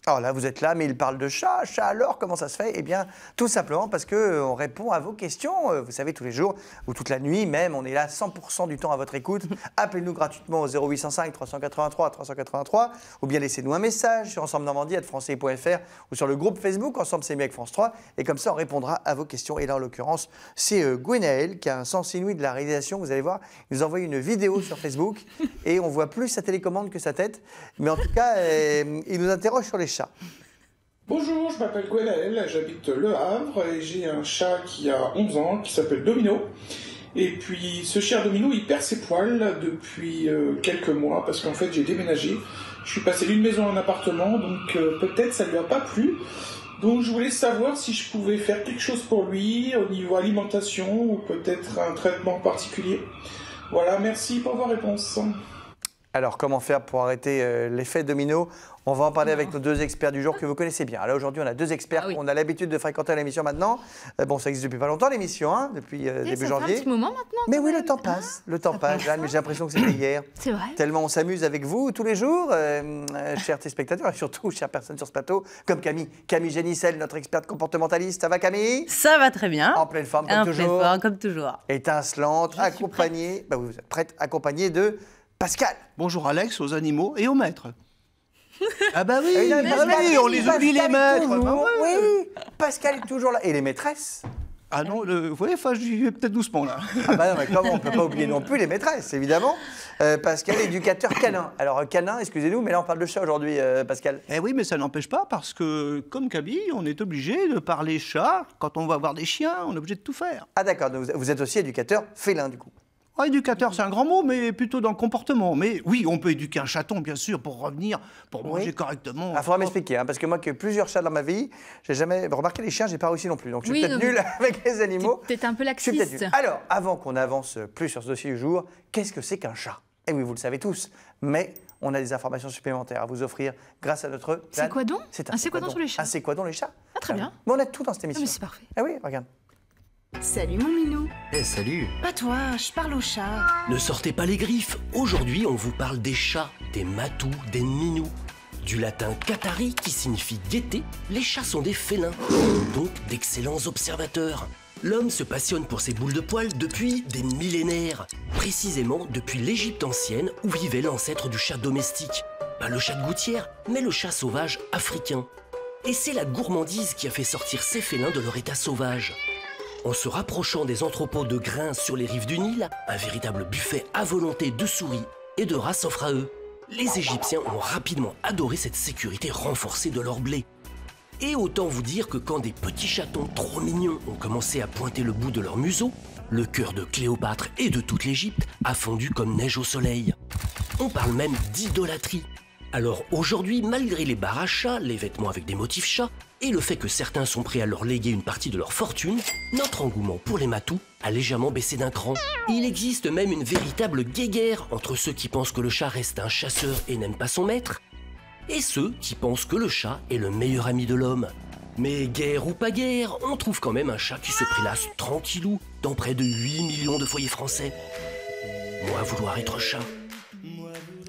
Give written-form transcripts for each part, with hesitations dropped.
Alors là, vous êtes là, mais il parle de chat. Chat alors, comment ça se fait? Eh bien, tout simplement parce qu'on répond à vos questions. Vous savez, tous les jours ou toute la nuit même, on est là 100% du temps à votre écoute. Appelez-nous gratuitement au 0805 383 383 ou bien laissez-nous un message sur Ensemble Normandie @francais.fr ou sur le groupe Facebook Ensemble c'est mieux avec France 3. Et comme ça, on répondra à vos questions. Et là, en l'occurrence, c'est Gwenaël qui a un sens inouï de la réalisation. Vous allez voir, il nous envoie une vidéo sur Facebook et on voit plus sa télécommande que sa tête. Mais en tout cas, il nous interroge sur les chats. Bonjour, je m'appelle Gwenaël, j'habite Le Havre et j'ai un chat qui a 11 ans qui s'appelle Domino. Et puis ce cher Domino, il perd ses poils depuis quelques mois parce qu'en fait j'ai déménagé. Je suis passé d'une maison à un appartement, donc peut-être ça lui a pas plu. Donc je voulais savoir si je pouvais faire quelque chose pour lui au niveau alimentation ou peut-être un traitement particulier. Voilà, merci pour vos réponses. Alors, comment faire pour arrêter l'effet domino? On va en parler avec nos deux experts du jour que vous connaissez bien. Alors aujourd'hui, on a deux experts qu'on a l'habitude de fréquenter à l'émission maintenant. Bon, ça existe depuis pas longtemps, l'émission, hein, depuis début janvier. Ça fait un petit moment maintenant. Mais oui, le temps passe. Le temps passe, Jeanne, mais j'ai l'impression que c'était hier. C'est vrai. Tellement on s'amuse avec vous tous les jours, chers téléspectateurs, et surtout, chères personnes sur ce plateau, comme Camille. Camille Génissel, notre experte comportementaliste. Ça va, Camille? Ça va très bien. En pleine forme, comme toujours. En pleine forme, comme toujours. Étincelante, accompagnée. Bah, vous êtes prête, accompagnée de Pascal. Bonjour Alex, aux animaux et aux maîtres. Ah bah oui, on les oublie les maîtres. Bah ouais. Oui, Pascal est toujours là. Et les maîtresses? Ah non, vous voyez, enfin, j'y vais peut-être doucement là. Ah bah non, mais comment on ne peut pas oublier non plus les maîtresses, évidemment. Pascal, éducateur canin. Alors canin, excusez-nous, mais là on parle de chat aujourd'hui, Pascal. Eh oui, mais ça n'empêche pas parce que, comme Camille, on est obligé de parler chat. Quand on va voir des chiens, on est obligé de tout faire. Ah d'accord, vous êtes aussi éducateur félin du coup. Oh, éducateur, c'est un grand mot, mais plutôt dans le comportement. Mais oui, on peut éduquer un chaton, bien sûr, pour revenir, pour manger correctement. Il faudra m'expliquer, hein, parce que moi, qui ai plusieurs chats dans ma vie, j'ai jamais remarqué les chiens, j'ai pas réussi non plus. Donc je suis peut-être nul avec les animaux. T'es un peu laxiste. Alors, avant qu'on avance plus sur ce dossier du jour, qu'est-ce que c'est qu'un chat? Eh oui, vous le savez tous, mais on a des informations supplémentaires à vous offrir grâce à notre... C'est quoi donc? Un c'est quoi donc sur les chats? Un c'est quoi donc les chats? Ah, très bien. Mais on a tout dans cette émission. Mais c'est parfait. Ah oui, regarde. Salut mon minou. Salut. Pas toi, je parle au chat. Ne sortez pas les griffes. Aujourd'hui, on vous parle des chats, des matous, des minous. Du latin catari qui signifie gaieté, les chats sont des félins, donc d'excellents observateurs. L'homme se passionne pour ses boules de poils depuis des millénaires, précisément depuis l'Égypte ancienne où vivait l'ancêtre du chat domestique. Pas le chat de gouttière, mais le chat sauvage africain. Et c'est la gourmandise qui a fait sortir ces félins de leur état sauvage. En se rapprochant des entrepôts de grains sur les rives du Nil, un véritable buffet à volonté de souris et de rats s'offre à eux. Les Égyptiens ont rapidement adoré cette sécurité renforcée de leur blé. Et autant vous dire que quand des petits chatons trop mignons ont commencé à pointer le bout de leur museau, le cœur de Cléopâtre et de toute l'Égypte a fondu comme neige au soleil. On parle même d'idolâtrie. Alors aujourd'hui, malgré les bars à chats, les vêtements avec des motifs chats, et le fait que certains sont prêts à leur léguer une partie de leur fortune, notre engouement pour les matous a légèrement baissé d'un cran. Il existe même une véritable guéguerre entre ceux qui pensent que le chat reste un chasseur et n'aime pas son maître, et ceux qui pensent que le chat est le meilleur ami de l'homme. Mais guerre ou pas guerre, on trouve quand même un chat qui se prélasse tranquillou dans près de 8 millions de foyers français. Moi, vouloir être chat.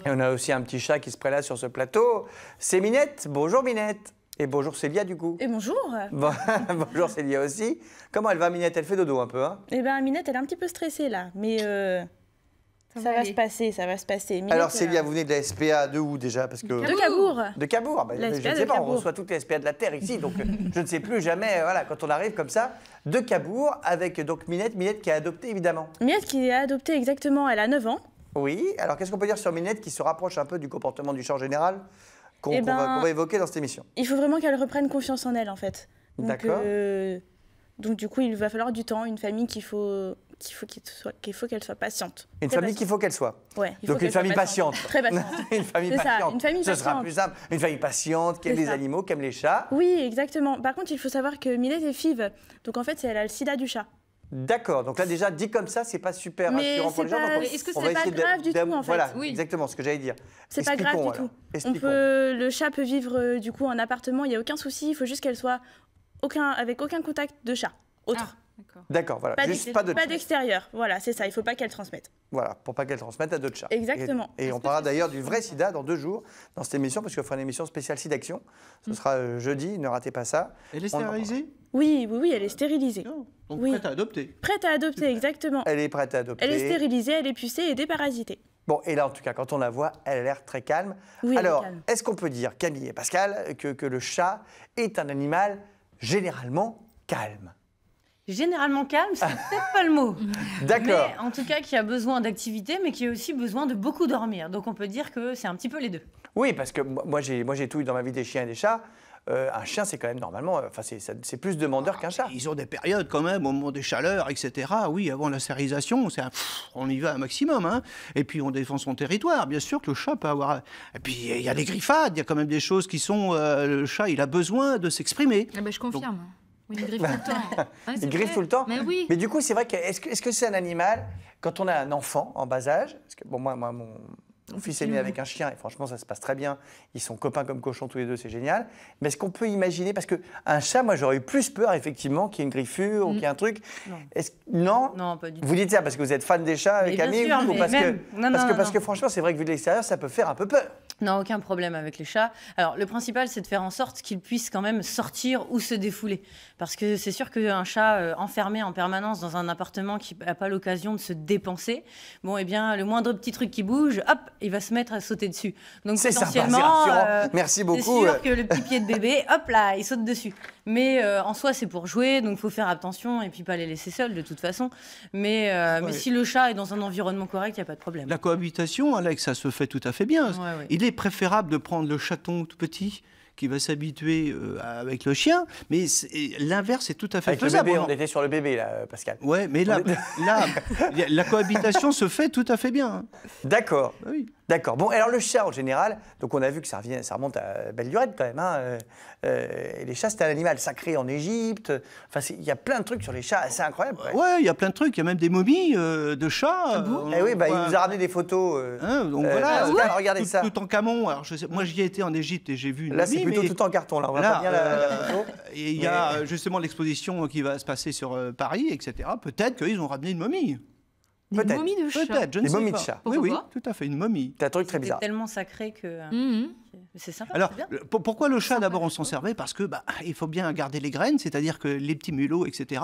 Et on a aussi un petit chat qui se prélasse sur ce plateau. C'est Minette. Bonjour Minette. Et bonjour Célia du coup. Et bonjour. Bon, bonjour Célia aussi. Comment elle va Minette? Elle fait dodo un peu, hein? Eh bien Minette, elle est un petit peu stressée là, mais ça va se passer, ça va se passer. Minette, alors Célia, vous venez de la SPA de où déjà? Parce que... De Cabourg. De Cabourg, bah, je ne sais pas, on reçoit toutes les SPA de la Terre ici, donc je ne sais plus jamais, voilà, quand on arrive comme ça, de Cabourg, avec donc Minette qui a adopté évidemment. Minette qui a adopté exactement, elle a 9 ans. Oui, alors qu'est-ce qu'on peut dire sur Minette qui se rapproche un peu du comportement du chat en général qu'on va évoquer dans cette émission? Il faut vraiment qu'elle reprenne confiance en elle en fait. D'accord. Donc du coup, il va falloir du temps, une famille qu'il faut qu'elle soit patiente. Une famille qu'il faut qu'elle soit. Ouais. Donc une famille patiente. Très patiente. Une famille patiente. Ça, une famille patiente. Ce sera plus simple. Une famille patiente, qui aime les animaux, qui aime les chats. Oui, exactement. Par contre, il faut savoir que Minette est FIV. Donc en fait, elle a le sida du chat. D'accord, donc là déjà dit comme ça, c'est pas super rassurant pour les gens. Est-ce que c'est pas grave du tout en fait? Voilà, exactement ce que j'allais dire. C'est pas grave du tout. Le chat peut vivre du coup en appartement, il n'y a aucun souci, il faut juste qu'elle soit avec aucun contact de chat autre. D'accord, voilà. Juste pas d'autres chats. d'extérieur. Voilà, c'est ça. Il ne faut pas qu'elle transmette. Voilà, pour pas qu'elle transmette à d'autres chats. Exactement. Et on parlera d'ailleurs du vrai sida dans 2 jours dans cette émission, parce qu'on fera une émission spéciale SIDAction. Ce sera jeudi, ne ratez pas ça. Elle est stérilisée? Oui, elle est stérilisée. Non. Donc Oui. prête à adopter. Prête à adopter, exactement. Elle est prête à adopter. Elle est stérilisée, elle est pucée et déparasitée. Bon, et là, en tout cas, quand on la voit, elle a l'air très calme. Oui, elle est Alors, calme. est-ce qu'on peut dire, Camille et Pascal, que le chat est un animal généralement calme? Généralement calme, c'est peut-être pas le mot. D'accord. Mais en tout cas, qui a besoin d'activité, mais qui a aussi besoin de beaucoup dormir. Donc on peut dire que c'est un petit peu les deux. Oui, parce que moi, j'ai tout eu dans ma vie des chiens et des chats. Un chien, c'est quand même normalement, c'est plus demandeur qu'un chat. Ils ont des périodes quand même, au moment des chaleurs, etc. Oui, avant la stérilisation, on y va un maximum. Hein. Et puis on défend son territoire. Bien sûr que le chat peut avoir... Et puis il y a les griffades, il y a quand même des choses qui sont... le chat, il a besoin de s'exprimer. Ah ben, je confirme. Oui, il griffe tout le temps. Ah, Il c'est griffe vrai. tout le temps. Mais oui. Mais du coup, c'est vrai que est-ce que c'est un animal, quand on a un enfant en bas âge, parce que bon, moi mon fils est né avec un chien et franchement ça se passe très bien, ils sont copains comme cochons tous les deux, c'est génial. Mais est-ce qu'on peut imaginer, parce qu'un chat, moi j'aurais eu plus peur effectivement qu'il y ait une griffure ou qu'il y ait un truc. Non. Non. Non, pas du tout. Vous dites ça parce que vous êtes fan des chats avec Mais bien Camille sûr, ou mais parce même- que, non, parce, non, que parce non. que franchement c'est vrai que vu de l'extérieur ça peut faire un peu peur. Non, aucun problème avec les chats. Alors, le principal, c'est de faire en sorte qu'ils puissent quand même sortir ou se défouler. Parce que c'est sûr qu'un chat enfermé en permanence dans un appartement qui n'a pas l'occasion de se dépenser, bon, eh bien, le moindre petit truc qui bouge, hop, il va se mettre à sauter dessus. Donc, C'est sympa, c'est potentiellement, rassurant. Merci beaucoup. C'est sûr que le petit pied de bébé, hop là, il saute dessus. Mais en soi, c'est pour jouer, donc il faut faire attention et puis pas les laisser seuls de toute façon. Mais si le chat est dans un environnement correct, il n'y a pas de problème. La cohabitation, Alex, ça se fait tout à fait bien. Ouais. Il est préférable de prendre le chaton tout petit qui va s'habituer avec le chien, mais l'inverse est tout à fait Avec le faisable. bébé, on était sur le bébé là, Pascal. Ouais, mais là, la cohabitation se fait tout à fait bien. Hein. D'accord. Ah oui. D'accord. Bon, alors le chat en général, donc on a vu que ça remonte à belle lurette quand même. Hein. Et les chats, c'était un animal sacré en Égypte. Enfin, il y a plein de trucs sur les chats, c'est incroyable. Ouais, il y a plein de trucs. Il y a même des momies de chats. Eh oui, il nous a ramené des photos. Hein, donc voilà, Pascal, regardez ça. Tout en camon. Alors, moi, j'y ai été en Égypte et j'ai vu une Là, c'est momie, plutôt mais tout en carton. Là, on voit là, pas bien la photo. et il y a justement l'exposition qui va se passer sur Paris, etc. Peut-être qu'ils ont ramené une momie. Des Peut-être. momies de chat. Peut-être, je ne Des sais momies pas. de chat. Oui, Pourquoi oui, pas tout à fait, une momie. C'est un truc très C'est bizarre. tellement sacré que Mhm. c'est sympa. Alors, c'est bien. pourquoi le chat d'abord on s'en servait? Parce que il faut bien garder les graines, c'est-à-dire que les petits mulots, etc.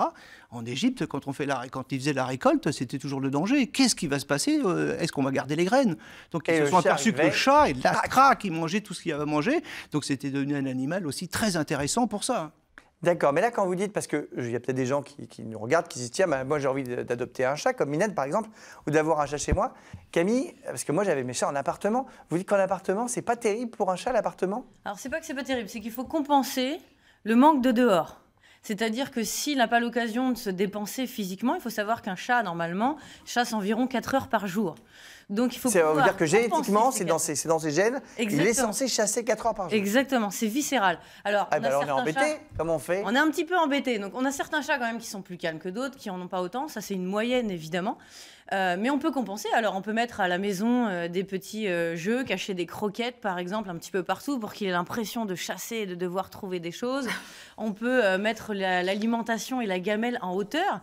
En Égypte, quand ils faisaient la récolte, c'était toujours le danger. Qu'est-ce qui va se passer? Est-ce qu'on va garder les graines? Donc Et ils le se sont chat aperçus que le arrivait, chat, il craque, il mangeait tout ce qu'il avait mangé. Donc c'était devenu un animal aussi très intéressant pour ça. D'accord, mais là, quand vous dites, parce qu'il y a peut-être des gens qui nous regardent, qui se disent, tiens, moi j'ai envie d'adopter un chat, comme Minette par exemple, ou d'avoir un chat chez moi. Camille, parce que moi j'avais mes chats en appartement, vous dites qu'en appartement, c'est pas terrible pour un chat l'appartement? Alors, c'est pas que c'est pas terrible, c'est qu'il faut compenser le manque de dehors. C'est-à-dire que s'il n'a pas l'occasion de se dépenser physiquement, il faut savoir qu'un chat, normalement, chasse environ 4 heures par jour. Donc, il faut Ça veut pouvoir dire que génétiquement, compenser c'est dans ses gènes, il est Exactement. censé chasser 4 heures par jour. Exactement, c'est viscéral. Alors, Ah, ben alors on est certains embêté, chats- comment on fait? On est un petit peu embêté. Donc, on a certains chats quand même qui sont plus calmes que d'autres, qui en ont pas autant. Ça, c'est une moyenne, évidemment. Mais on peut compenser. Alors, on peut mettre à la maison des petits jeux, cacher des croquettes, par exemple, un petit peu partout pour qu'il ait l'impression de chasser et de devoir trouver des choses. On peut mettre l'alimentation et la gamelle en hauteur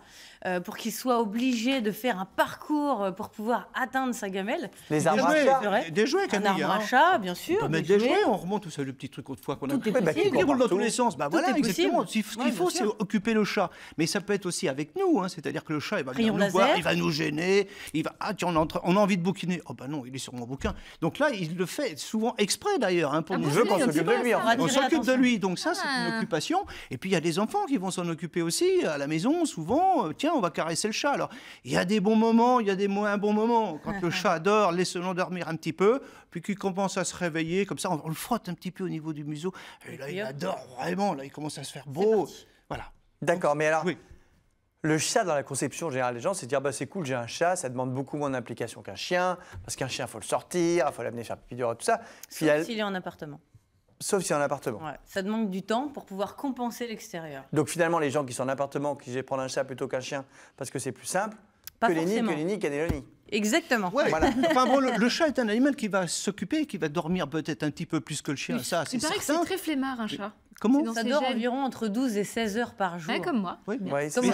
pour qu'il soit obligé de faire un parcours pour pouvoir atteindre sa gamelle. Les Des arbres à jouets, chat? c'est vrai. des jouets, Un Camille. arbre à hein. chat, bien On sûr. peut mettre des jouets, on remonte tout ça, le petit truc autrefois qu'on a. Tout est Oui, bah, possible. Qui roule dans partout. tous les sens. Bah, voilà, est exactement. possible. Ce Ouais, qu'il faut, bien c'est sûr. occuper le chat. Mais ça peut être aussi avec nous. Hein. C'est-à-dire que le chat, il va venir Rayon nous voir, laser. il va nous gêner. Il va, tiens, on a envie de bouquiner. Oh, bah non, il est sur mon bouquin. Donc là, il le fait souvent exprès d'ailleurs. Hein, pour Ah nous bon, Il veut qu'on oui, s'occupe de lui. en On fait. va on attirer s'occupe de l'attention. lui, donc ça c'est une Ah. occupation. Et puis il y a des enfants qui vont s'en occuper aussi à la maison, souvent, tiens, on va caresser le chat. Alors il y a des bons moments, il y a des moins bons moments. Quand le chat dort, laisse-le endormir un petit peu, puis qu'il commence à se réveiller, comme ça on le frotte un petit peu au niveau du museau. Et là il adore vraiment, là il commence à se faire beau. parti. Voilà. D'accord, mais alors, Oui. le chat dans la conception générale des gens, c'est de dire, bah, c'est cool, j'ai un chat, ça demande beaucoup moins d'implication qu'un chien, parce qu'un chien, il faut le sortir, il faut l'amener faire pipi dehors, tout ça. Sauf s'il est en appartement. Sauf si c'est en appartement. Ouais. Ça demande du temps pour pouvoir compenser l'extérieur. Donc finalement, les gens qui sont en appartement, qui disent prendre un chat plutôt qu'un chien, parce que c'est plus simple, Pas que les forcément. nids, cannelloni. Exactement. Ouais. Voilà. Enfin bon, le chat est un animal qui va s'occuper, qui va dormir peut-être un petit peu plus que le chien. Ça, c'est Il paraît que c'est certain. très flemmard, un chat. Comment dans Ça ses dort gènes. environ entre 12 et 16 heures par jour. Ouais, comme moi. Oui. Ouais, Comme-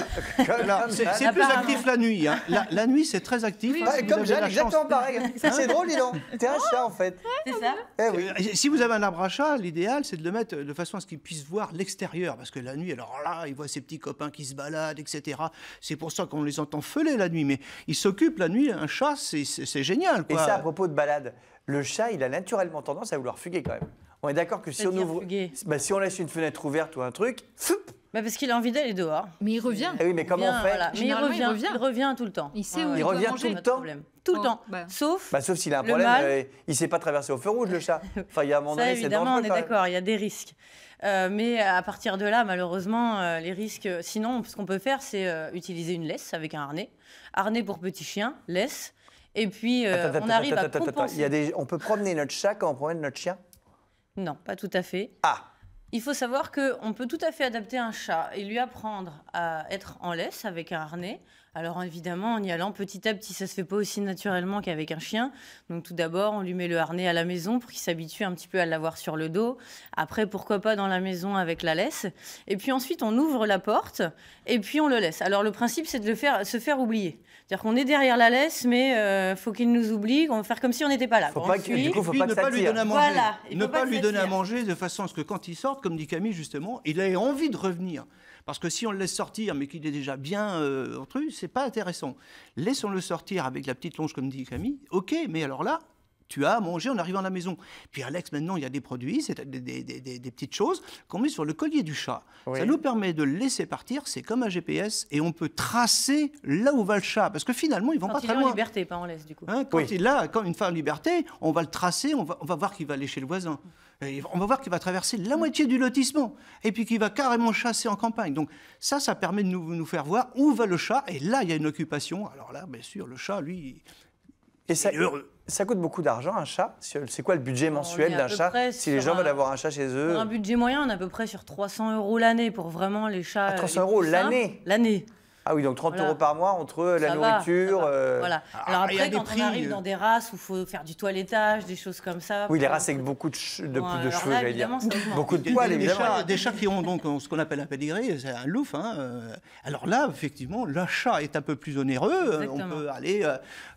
Alors, c'est plus Apparemment. actif la nuit. Hein. La nuit, c'est très actif. Oui, hein, Ouais, si vous comme avez Jeanne, la chance. exactement pareil. C'est drôle, dis donc. T'es un chat, en fait. C'est ça. Eh oui. Si vous avez un arbre à chat, l'idéal, c'est de le mettre de façon à ce qu'il puisse voir l'extérieur. Parce que la nuit, alors là, il voit ses petits copains qui se baladent, etc. C'est pour ça qu'on les entend feuler la nuit. Mais il s'occupe la nuit. Un chat, c'est génial. Et Quoi. ça, à propos de balade, le chat, il a naturellement tendance à vouloir fuguer quand même. On est d'accord que si on C'est-à-dire ouvre, fuguer. bah, si on laisse une fenêtre ouverte ou un truc, foup. Bah, parce qu'il a envie d'aller dehors. Mais il revient. Eh oui, mais comment on fait Voilà. Mais Généralement, il revient tout le temps. Il sait Ouais, où ouais. il Il doit revient manger. tout le Pas de temps. problème. Tout le Oh, temps. bah. Sauf, Bah, sauf s'il a un Le problème, mâle. il sait pas traverser au feu rouge, le chat. Enfin, il y a un moment ça donné, c'est évidemment, dangereux. on est quand même. d'accord, il y a des risques. Mais à partir de là, malheureusement, les risques. Sinon, ce qu'on peut faire, c'est utiliser une laisse avec un harnais. Harnais pour petits chiens, laisse. Et puis, on arrive à compenser. Il y a des... On peut promener notre chat quand on promène notre chien? Non, pas tout à fait. Ah, Il faut savoir qu'on peut tout à fait adapter un chat et lui apprendre à être en laisse avec un harnais. Alors évidemment, en y allant petit à petit, ça se fait pas aussi naturellement qu'avec un chien. Donc tout d'abord, on lui met le harnais à la maison pour qu'il s'habitue un petit peu à l'avoir sur le dos. Après, pourquoi pas dans la maison avec la laisse. Et puis ensuite, on ouvre la porte et puis on le laisse. Alors le principe, c'est de se faire oublier. C'est-à-dire qu'on est derrière la laisse, mais faut qu'il nous oublie, on va faire comme si on n'était pas là. Faut On pas le que- suit. du coup, Et faut puis pas ne que ça pas lui tire. donner à manger. Voilà, il Ne faut pas pas que lui ça donner à tire. manger de façon à ce que quand il sorte, comme dit Camille justement, il ait envie de revenir. Parce que si on le laisse sortir, mais qu'il est déjà bien truc, c'est pas intéressant. Laissons-le sortir avec la petite longe, comme dit Camille. Ok, mais alors là, tu as à manger en arrivant à la maison. Puis Alex, maintenant, il y a des produits, c'est des petites choses qu'on met sur le collier du chat. Oui. Ça nous permet de le laisser partir, c'est comme un GPS, et on peut tracer là où va le chat. Parce que finalement, ils vont Quand pas il très est en loin. liberté, pas en laisse du coup. Hein, quand Oui. il a, quand une fois en liberté, on va le tracer, on va voir qu'il va aller chez le voisin. Et on va voir qu'il va traverser la moitié du lotissement. Et puis qu'il va carrément chasser en campagne. Donc ça permet de nous faire voir où va le chat. Et là, il y a une occupation. Alors là, bien sûr, le chat, lui, Et ça, il est heureux. ça coûte beaucoup d'argent, un chat? C'est quoi le budget mensuel est à d'un peu chat? près Si les sur gens un- veulent avoir un chat chez eux. Pour un budget moyen, on est à peu près sur 300 € l'année pour vraiment les chats. 300 les € plus simples. l'année? L'année. Ah oui, donc 30 Voilà. € par mois entre la Ça va, nourriture. ça va. Voilà. Alors il y a après, des quand prix, on arrive dans des races où il faut faire du toilettage, des choses comme ça. Oui, les pour- races avec beaucoup de, de Bon, plus de alors cheveux, là, j'allais dire. évidemment, ça augmente. Beaucoup de Des- poils, des évidemment. des chats qui ont donc ce qu'on appelle un pédigré, c'est un louf. Hein. Alors là, effectivement, le chat est un peu plus onéreux. On Exactement. peut aller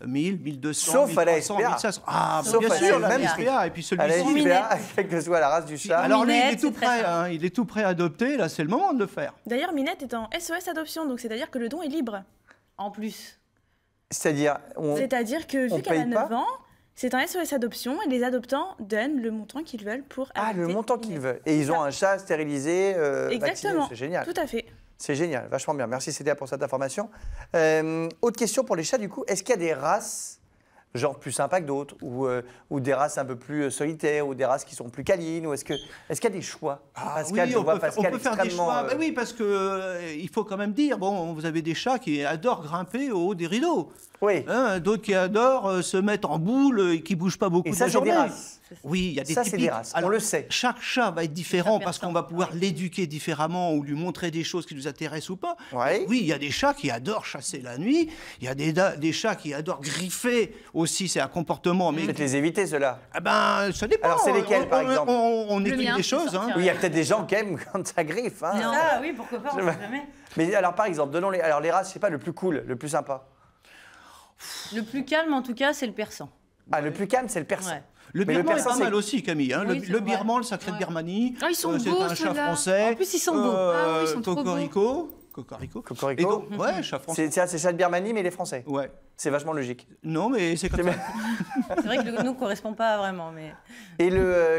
1000, 1200, Sauf à la 1300, SPA. 1500. Ah, Sauf bien à la sûr, la SPA. SPA. Et puis À la celui-ci. SPA, quelle que soit la race du chat. Alors lui, il est Minette, tout c'est très prêt. simple. Hein, il est tout prêt à adopter. Là, c'est le moment de le faire. D'ailleurs, Minette est en SOS adoption, donc c'est-à-dire que le don est libre. En plus. C'est-à-dire, C'est-à-dire que on vu qu'elle a paye pas 9 ans, c'est un SOS adoption et les adoptants donnent le montant qu'ils veulent pour ah, le adopter montant qu'ils Minette. veulent. Et ils ont un chat stérilisé, vacciné. Exactement. C'est génial. Tout à fait. C'est génial, vachement bien. Merci Célia pour cette information. Autre question pour les chats, du coup. Est-ce qu'il y a des races, genre plus sympas que d'autres, ou des races un peu plus solitaires, ou des races qui sont plus câlines, ou est-ce qu'il y a des choix? Pascal, oui, je on vois peut, Pascal on peut faire des extrêmement, choix. Ben oui, parce que il faut quand même dire, bon, vous avez des chats qui adorent grimper au haut des rideaux. Oui. Hein, d'autres qui adorent se mettre en boule et qui bougent pas beaucoup Et de ça, la c'est des journée. races. Oui, il y a des Ça, c'est typiques. des races, on le sait. Chaque chat va être différent Chaque parce qu'on personne, va pouvoir oui. l'éduquer différemment ou lui montrer des choses qui nous intéressent ou pas. Ouais. Oui, il y a des chats qui adorent chasser la nuit. Il y a des chats qui adorent griffer aussi. C'est un comportement. Mais Peut-être les éviter, ceux-là. ah ben, ça dépend. Alors, c'est lesquels, par exemple On Le équipe mien, des c'est choses. Hein. Oui, il y a peut-être des gens qui aiment quand ça griffe. Hein. Non. Ah oui, pourquoi pas, on Je- sait jamais. Mais alors, par exemple, donnons les. Alors, les races, c'est pas le plus cool, le plus sympa. Le plus calme, en tout cas, c'est le persan. Ah, le plus calme, c'est le persan. Ouais. Le Mais le birman est persan, pas c'est- mal aussi, Camille. Hein. Oui, le c'est vrai. birman, le sacré de Ouais. Birmanie. Ah, ils sont c'est beaux, un chat ceux-là. français. En plus, ils sont beaux. Ah oui, ils sont trop beaux. Cocorico. Cocorico. Cocorico. Et donc, ouais, chat français. C'est chat de Birmanie, mais les Français. Ouais. C'est vachement logique. Non, mais c'est comme ça. C'est vrai que le nous ne correspond pas vraiment. Mais... Et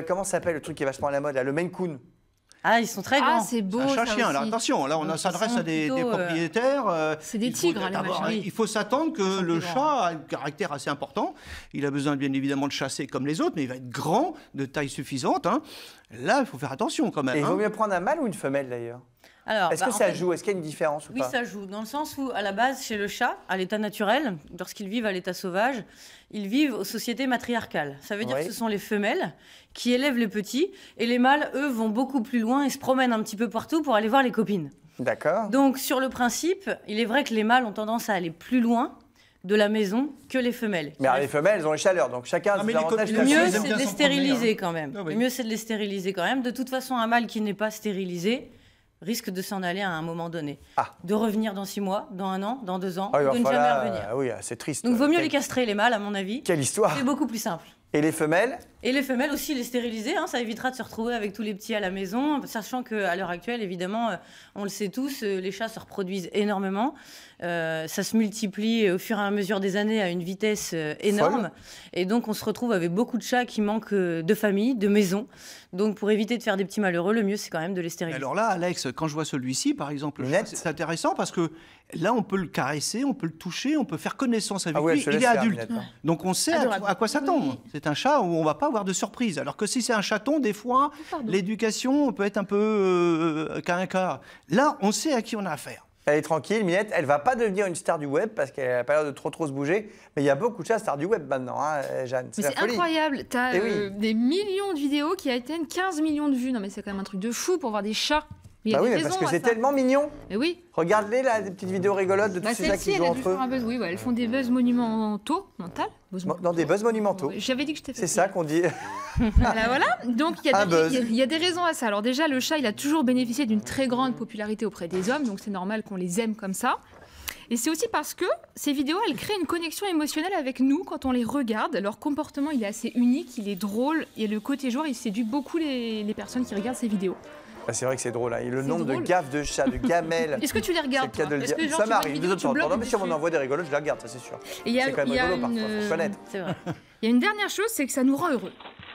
comment ça s'appelle le truc qui est vachement à la mode, là, le Maine Coon? Ah, ils sont très Ah, grands. c'est beau. Un ça chat-chien, là, aussi. attention, là on Donc, s'adresse ils à des sont plutôt, propriétaires. C'est des il faut tigres, les d'abord, machins. il faut s'attendre que sont le plus chat a un caractère assez important. Il a besoin bien évidemment de chasser comme les autres, mais il va être grand, de taille suffisante. Hein. Là, il faut faire attention quand même. Et il hein. vaut mieux prendre un mâle ou une femelle, d'ailleurs? Alors, Est-ce que en ça fait, joue? Est-ce qu'il y a une différence ou Oui, pas? ça joue, dans le sens où, à la base, chez le chat, à l'état naturel, lorsqu'ils vivent à l'état sauvage, ils vivent aux sociétés matriarcales. Ça veut dire Oui. que ce sont les femelles qui élèvent les petits, et les mâles, eux, vont beaucoup plus loin et se promènent un petit peu partout pour aller voir les copines. D'accord. Donc, sur le principe, il est vrai que les mâles ont tendance à aller plus loin, de la maison que les femelles. Mais alors, les femelles, elles ont les chaleurs, donc chacun a Ah, ses mais les avantages. copines, Le Ils mieux, aiment c'est bien de les s'en promener, stériliser hein. quand même. Ah oui. Le mieux, c'est de les stériliser quand même. De toute façon, un mâle qui n'est pas stérilisé risque de s'en aller à un moment donné. Ah. De revenir dans 6 mois, dans 1 an, dans 2 ans, Ah, il ou va de ne jamais falloir, revenir. oui, c'est triste. Donc, vaut mieux Quelle- les castrer, les mâles, à mon avis. Quelle histoire. C'est beaucoup plus simple. Et les femelles? Et les femelles aussi, les stériliser, hein, ça évitera de se retrouver avec tous les petits à la maison, sachant qu'à l'heure actuelle, évidemment, on le sait tous, les chats se reproduisent énormément. Ça se multiplie au fur et à mesure des années à une vitesse énorme. Folle. Et donc, on se retrouve avec beaucoup de chats qui manquent de famille, de maison. Donc, pour éviter de faire des petits malheureux, le mieux, c'est quand même de les stériliser. Alors là, Alex, quand je vois celui-ci, par exemple, Lunette. c'est intéressant parce que là, on peut le caresser, on peut le toucher, on peut faire connaissance avec Ah ouais, lui. je te Il laisse est faire, adulte. Minette, hein. Donc on sait Adorable. à quoi s'attendre. C'est un chat où on va pas avoir de surprise. Alors que si c'est un chaton, des fois, Pardon. l'éducation peut être un peu cas. Là, on sait à qui on a affaire. Elle est tranquille, Minette, elle va pas devenir une star du web parce qu'elle n'a pas l'air de trop se bouger. Mais il y a beaucoup de chats stars du web maintenant, hein, Jeanne. Mais la c'est folie. incroyable. T'as Eh oui. des millions de vidéos qui atteignent 15 millions de vues. Non, mais c'est quand même un truc de fou pour voir des chats. Mais il y a Bah oui, des mais parce raisons que à c'est ça. tellement mignon. Mais oui. Regarde-les là, des petites vidéos rigolotes de tous Bah, ces chats celle-ci, qui elle jouent a dû entre eux. faire un buzz. Oui, ouais, elles font des buzz monumentaux. Dans des buzz monumentaux. J'avais dit que j'étais C'est ça qu'on dit. Voilà. Donc, il y, Un a buzz. il y a des raisons à ça. Alors déjà, le chat, il a toujours bénéficié d'une très grande popularité auprès des hommes, donc c'est normal qu'on les aime comme ça. Et c'est aussi parce que ces vidéos, elles créent une connexion émotionnelle avec nous quand on les regarde. Leur comportement, il est assez unique, il est drôle, et le côté joueur, il séduit beaucoup les personnes qui regardent ces vidéos. Bah, c'est vrai que c'est drôle. Hein. Et le C'est nombre de drôle. gaffes de chats, de gamelles. Est-ce que tu les C'est regardes le cas toi de le Est-ce dire. que, genre, Ça tu vois une m'arrive de vidéo, temps tu en temps. bloques Non, et mais tu si on fais- m'en envoie des rigolotes, je la regarde, ça c'est sûr. Et il y a- C'est quand même il y a rigolo parfois, une- faut connaître. C'est vrai. Il y a une dernière chose, c'est que ça nous rend heureux.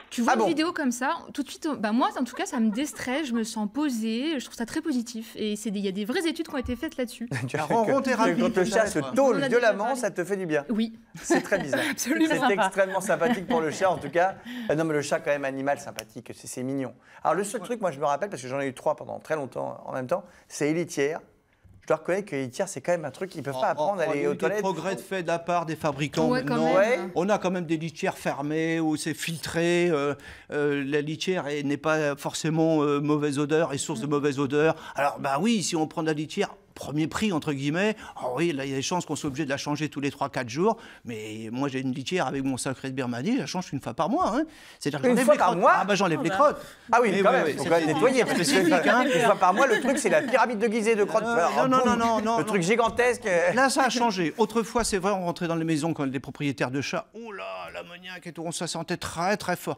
Tu vois Ah bon une vidéo comme ça, tout de suite, bah moi en tout cas, ça me déstresse, je me sens posée, je trouve ça très positif. Et il y a des vraies études qui ont été faites là-dessus. Tu La fais que- rencontre-thérapie, Quand le chat se peut-être. tôle On a déjà violemment, parlé. ça te fait du bien. Oui, C'est très bizarre. absolument. C'est sympa. extrêmement sympathique pour le chat, en tout cas. Non, mais le chat, quand même, animal sympathique, c'est mignon. Alors, le seul truc, moi, je me rappelle, parce que j'en ai eu 3 pendant très longtemps en même temps, c'est les litières. Je dois reconnaître que les litières, c'est quand même un truc qu'ils ne peuvent pas apprendre à il y aller a aux eu des toilettes. progrès de fait de la part des fabricants. Ouais, quand maintenant. même. Ouais. On a quand même des litières fermées où c'est filtré. La litière n'est pas forcément mauvaise odeur et source de mauvaise odeur. Alors, bah oui, si on prend de la litière, premier prix, entre guillemets, oh oui, là, il y a des chances qu'on soit obligé de la changer tous les 3-4 jours. Mais moi, j'ai une litière avec mon sacré de Birmanie, je la change une fois par mois. Hein. C'est-à-dire que Une j'enlève fois les par crottes. mois Ah, bah j'enlève les bah. crottes. Ah oui, Mais quand ouais, même, ouais, il faut c'est quand même nettoyer. Parce que spécifique, hein. une fois par mois, le truc, c'est la pyramide de Gizeh de crottes. Alors, non, boum, non, non, le non. truc gigantesque. Là, ça a changé. Autrefois, c'est vrai, on rentrait dans les maisons quand des propriétaires de chats. Oh là, l'ammoniaque et tout, ça sentait très, très fort.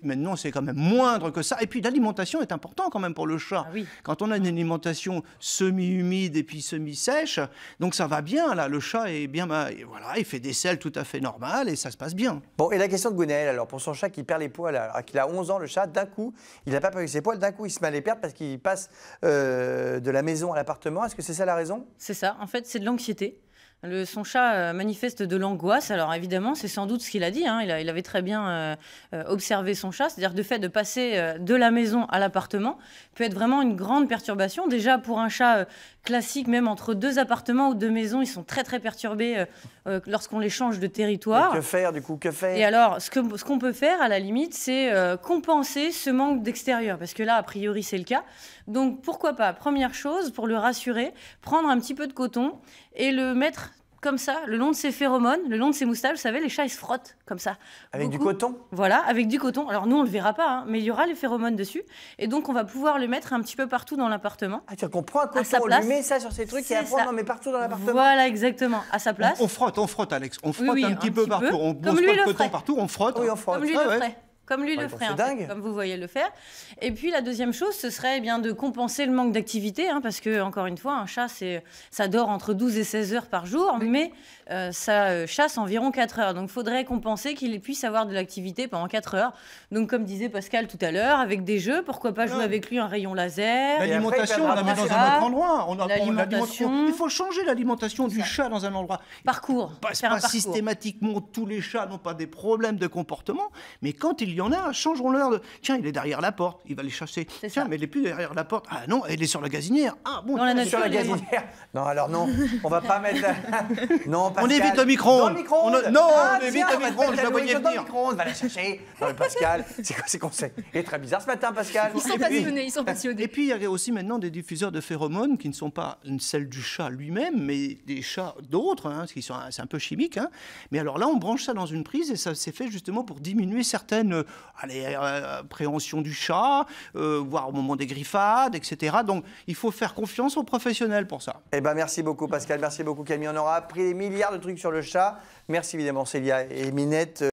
Maintenant, c'est quand même moindre que ça. Et puis, l'alimentation est importante quand même pour le chat. Ah oui. Quand on a une alimentation semi-humide et puis semi-sèche, donc ça va bien, là. Le chat est bien. Et voilà, il fait des selles tout à fait normales et ça se passe bien. Bon, et la question de Gwenaël, alors, pour son chat qui perd les poils, alors qu'il a 11 ans, le chat, d'un coup, il n'a pas perdu ses poils, d'un coup, il se met à les perdre parce qu'il passe de la maison à l'appartement. Est-ce que c'est ça la raison? C'est ça, en fait, c'est de l'anxiété. Son chat manifeste de l'angoisse. Alors évidemment, c'est sans doute ce qu'il a dit. Hein. Il avait très bien observé son chat. C'est-à-dire le fait de passer de la maison à l'appartement peut être vraiment une grande perturbation. Déjà pour un chat classique, même entre 2 appartements ou 2 maisons, ils sont très très perturbés lorsqu'on les change de territoire. Mais que faire du coup? Que faire? Et alors, ce qu'on peut faire, à la limite, c'est compenser ce manque d'extérieur. Parce que là, a priori, c'est le cas. Donc, pourquoi pas, première chose, pour le rassurer, prendre un petit peu de coton et le mettre comme ça, le long de ses phéromones, le long de ses moustaches. Vous savez, les chats, ils se frottent comme ça. Avec du Beaucoup. coton? Voilà, avec du coton. Alors, nous, on ne le verra pas, hein, mais il y aura les phéromones dessus. Et donc, on va pouvoir le mettre un petit peu partout dans l'appartement. Ah, tu qu'on prend un À sa coton, on place. lui met ça sur ses trucs et C'est après on ça. en met partout dans l'appartement. Voilà, exactement, à sa place. On frotte, Alex. On frotte oui, un petit peu partout. On Comme pose lui pas le le coton ferait. partout, on frotte. Oui, on frotte. Comme lui Ah le ouais. ferait. Comme lui Ouais, le bon, ferait, c'est en fait, dingue. comme vous voyez le faire. Et puis la deuxième chose, ce serait eh bien de compenser le manque d'activité, hein, parce que encore une fois, un chat, ça dort entre 12 et 16 heures par jour, mais ça chasse environ 4 heures. Donc il faudrait compenser qu'il puisse avoir de l'activité pendant 4 heures. Donc comme disait Pascal tout à l'heure, avec des jeux, pourquoi pas jouer Ouais. avec lui un rayon laser. L'alimentation, on la met dans ça. un autre endroit. On a L'alimentation. Il faut changer l'alimentation du chat dans un endroit. Parcours. Pas faire un parcours. systématiquement, tous les chats n'ont pas des problèmes de comportement, mais quand il y y en a, changeons-leur de... Tiens, il est derrière la porte, il va les chasser. C'est Tiens, ça. mais il n'est plus derrière la porte. Ah non, il est sur la gazinière. Ah bon, Dans la tiens, nature, Sur la il est- gazinière. Non, alors non, on va pas mettre. Non, Pascal. On évite le micro-ondes. Dans le micro-ondes. Non, Ah, on évite tiens, le on va te micro-ondes, mettre je la la voyais nourriture dans le venir. micro-ondes, va la chercher. Non, mais Pascal, c'est quoi ces conseils? Il est très bizarre ce matin, Pascal. Ils sont passionnés, ils sont passionnés. Et puis, il y a aussi maintenant des diffuseurs de phéromones qui ne sont pas celles du chat lui-même, mais des chats d'autres, hein, c'est un peu chimique. Hein. Mais alors là, on branche ça dans une prise et ça c'est fait justement pour diminuer certaines appréhensions du chat, voire au moment des griffades, etc. Donc, il faut faire confiance aux professionnels pour ça. Eh ben, merci beaucoup, Pascal. Merci beaucoup, Camille. On aura appris des milliards de trucs sur le chat. Merci évidemment, Célia et Minette.